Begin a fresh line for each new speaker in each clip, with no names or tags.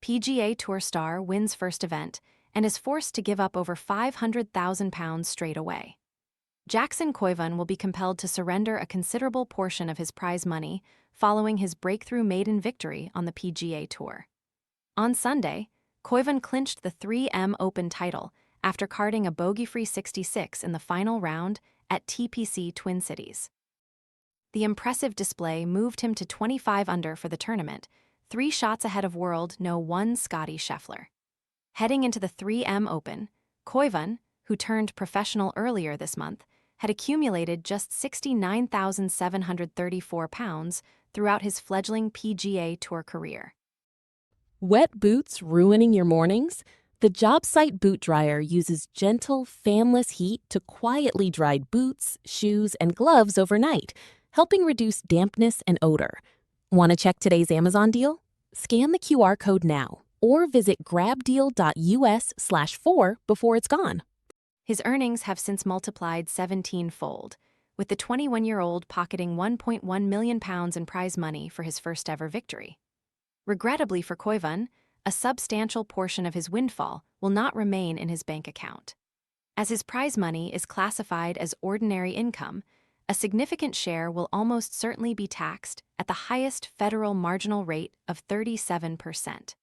PGA Tour star wins first event and is forced to give up over £500,000 straight away. Jackson Koivun will be compelled to surrender a considerable portion of his prize money following his breakthrough maiden victory on the PGA Tour. On Sunday, Koivun clinched the 3M Open title after carding a bogey-free 66 in the final round at TPC Twin Cities. The impressive display moved him to 25 under for the tournament, 3 shots ahead of World No.1 Scottie Scheffler. Heading into the 3M Open, Koivun, who turned professional earlier this month, had accumulated just £69,734 throughout his fledgling PGA Tour career.
Wet boots ruining your mornings? The job site boot dryer uses gentle, fanless heat to quietly dry boots, shoes, and gloves overnight, helping reduce dampness and odor. Want to check today's Amazon deal? Scan the QR code now or visit grabdeal.us/4 before it's gone.
His earnings have since multiplied 17-fold, with the 21-year-old pocketing £1.1 million in prize money for his first-ever victory. Regrettably for Koivun, a substantial portion of his windfall will not remain in his bank account. As his prize money is classified as ordinary income, a significant share will almost certainly be taxed at the highest federal marginal rate of 37%.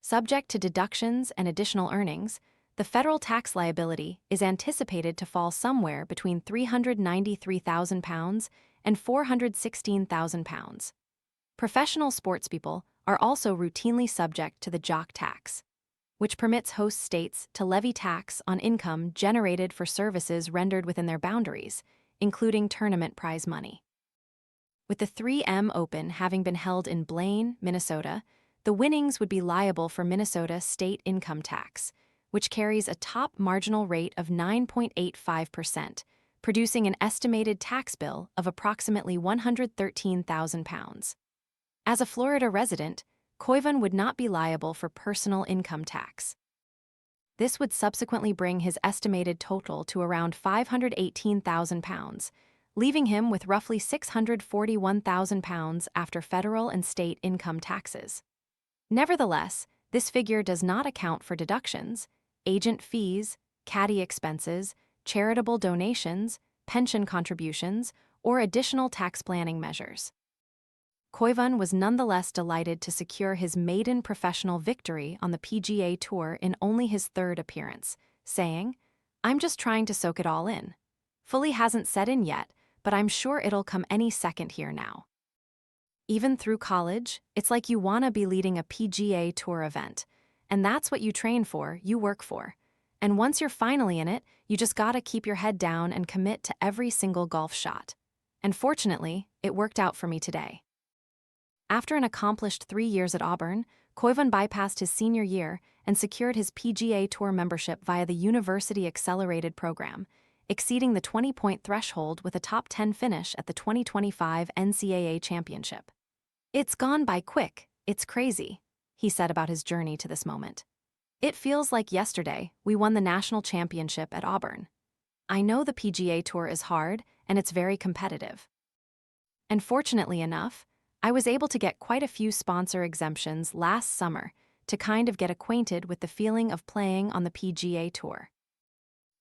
Subject to deductions and additional earnings, the federal tax liability is anticipated to fall somewhere between £393,000 and £416,000. Professional sportspeople are also routinely subject to the jock tax, which permits host states to levy tax on income generated for services rendered within their boundaries, including tournament prize money. With the 3M Open having been held in Blaine, Minnesota, the winnings would be liable for Minnesota state income tax, which carries a top marginal rate of 9.85%, producing an estimated tax bill of approximately £113,000. As a Florida resident, Koivun would not be liable for personal income tax. This would subsequently bring his estimated total to around £518,000, leaving him with roughly £641,000 after federal and state income taxes. Nevertheless, this figure does not account for deductions, agent fees, caddy expenses, charitable donations, pension contributions, or additional tax planning measures. Koivun was nonetheless delighted to secure his maiden professional victory on the PGA Tour in only his 3rd appearance, saying, "I'm just trying to soak it all in. Fully hasn't set in yet, but I'm sure it'll come any second here now." Even through college, it's like you want to be leading a PGA Tour event, and that's what you train for, you work for. And once you're finally in it, you just gotta keep your head down and commit to every single golf shot. And fortunately, it worked out for me today. After an accomplished 3 years at Auburn, Koivun bypassed his senior year and secured his PGA Tour membership via the University Accelerated program, exceeding the 20-point threshold with a top 10 finish at the 2025 NCAA Championship. "It's gone by quick, it's crazy," he said about his journey to this moment. "It feels like yesterday we won the national championship at Auburn. I know the PGA Tour is hard and it's very competitive. And fortunately enough, I was able to get quite a few sponsor exemptions last summer to kind of get acquainted with the feeling of playing on the PGA Tour.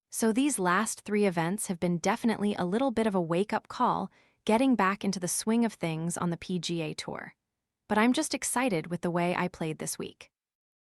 So these last 3 events have been definitely a little bit of a wake-up call getting back into the swing of things on the PGA Tour. But I'm just excited with the way I played this week."